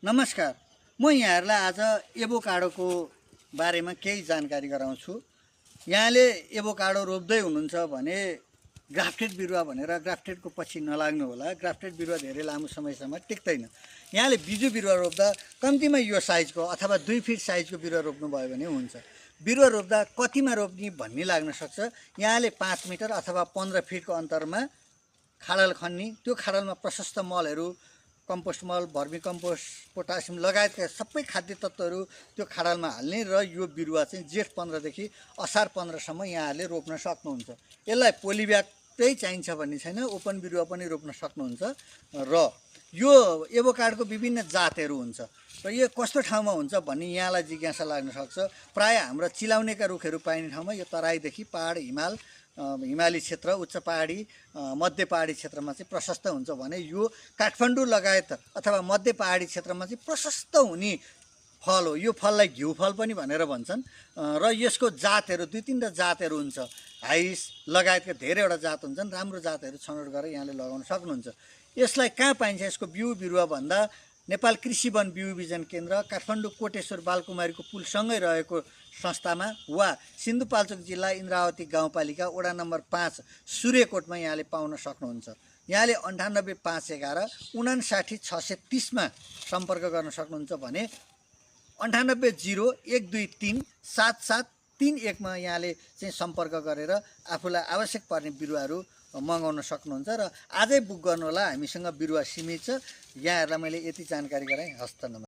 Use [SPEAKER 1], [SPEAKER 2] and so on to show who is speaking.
[SPEAKER 1] नमस्कार। म यहाँहरूलाई आज एभोकाडोको बारेमा केही जानकारी गराउँछु। यहाँले एभोकाडो रोप्दै हुनुहुन्छ भने ग्राफ्टेड बिरुवा भनेर ग्राफ्टेडको पछि नलाग्नु होला। ग्राफ्टेड बिरुवा धेरै लामो समयसम्म टिक्दैन। यहाँले बिजु बिरुवा रोप्दा कम्तीमा यो साइजको अथवा 2 फिट साइजको बिरुवा रोप्नुभयो भने हुन्छ। बिरुवा रोप्दा कतिमा रोप्ने भन्ने लाग्न सक्छ। यहाँले 5 मिटर अथवा 15 फिटको अन्तरमा खाडल खन्ने, त्यो खाडलमा प्रशस्त मलहरू, कम्पोस्ट मल, भर्मी कम्पोस्ट, पोटासियम लगायतका सबै खाद्य तत्त्वहरू त्यो खाडलमा हाल्ने र यो बिरुवा चाहिँ जेठ 15 देखि असार 15 सम्म यहाँहरूले रोप्न सक्नुहुन्छ। यसलाई पोलिब्यागै चाहिन्छ भन्ने छैन, ओपन बिरुवा पनि रोप्न सक्नुहुन्छ। र यो एभोकाडोको विभिन्न जातहरू हुन्छ र यो कस्तो ठाउँमा हुन्छ भन्ने यहाँलाई जिज्ञासा लाग्न सक्छ। प्रायः हाम्रा चिलाउनेका रुखहरू पाइने ठाउँमा यो तराईदेखि पहाड, हिमाली क्षेत्र, उच्च पहाडी, मध्य पहाडी क्षेत्रमा चाहिँ प्रशस्त हुन्छ भने यो काठमाडौँ लगायत अथवा मध्य पहाडी क्षेत्रमा चाहिँ प्रशस्त हुने फल हो। यो फललाई घिउ फल पनि भनेर भन्छन् र यसको जातहरू 2-3 जातहरू हुन्छ। हाइस लगायतका धेरैवटा जात हुन्छन्। राम्रो जातहरू छनौट गरेर यहाँले लगाउन सक्नुहुन्छ। यसलाई कहाँ पाइन्छ? यसको बिउ बिरुवा भन्दा नेपाल कृषि वन बिउ बिजन केन्द्र, काठमाडौँ कोटेश्वर बालकुमारीको पुलसँगै रहेको संस्थामा वा सिन्धुपाल्चोक जिल्ला इन्द्रावती गाउँपालिका वडा नम्बर 5 सूर्यकोटमा यहाँले पाउन सक्नुहुन्छ। यहाँले 98 511 59 630 मा सम्पर्क गर्न सक्नुहुन्छ भने 98 0 123 7731 मा यहाँले चाहिँ सम्पर्क गरेर आफूलाई आवश्यक पर्ने बिरुवाहरू मगाउन सक्नुहुन्छ। र आजै बुक गर्नुहोला, हामीसँग बिरुवा सीमित छ। यहाँहरूलाई मैले यति जानकारी गराएँ। हस्त नमस्कार।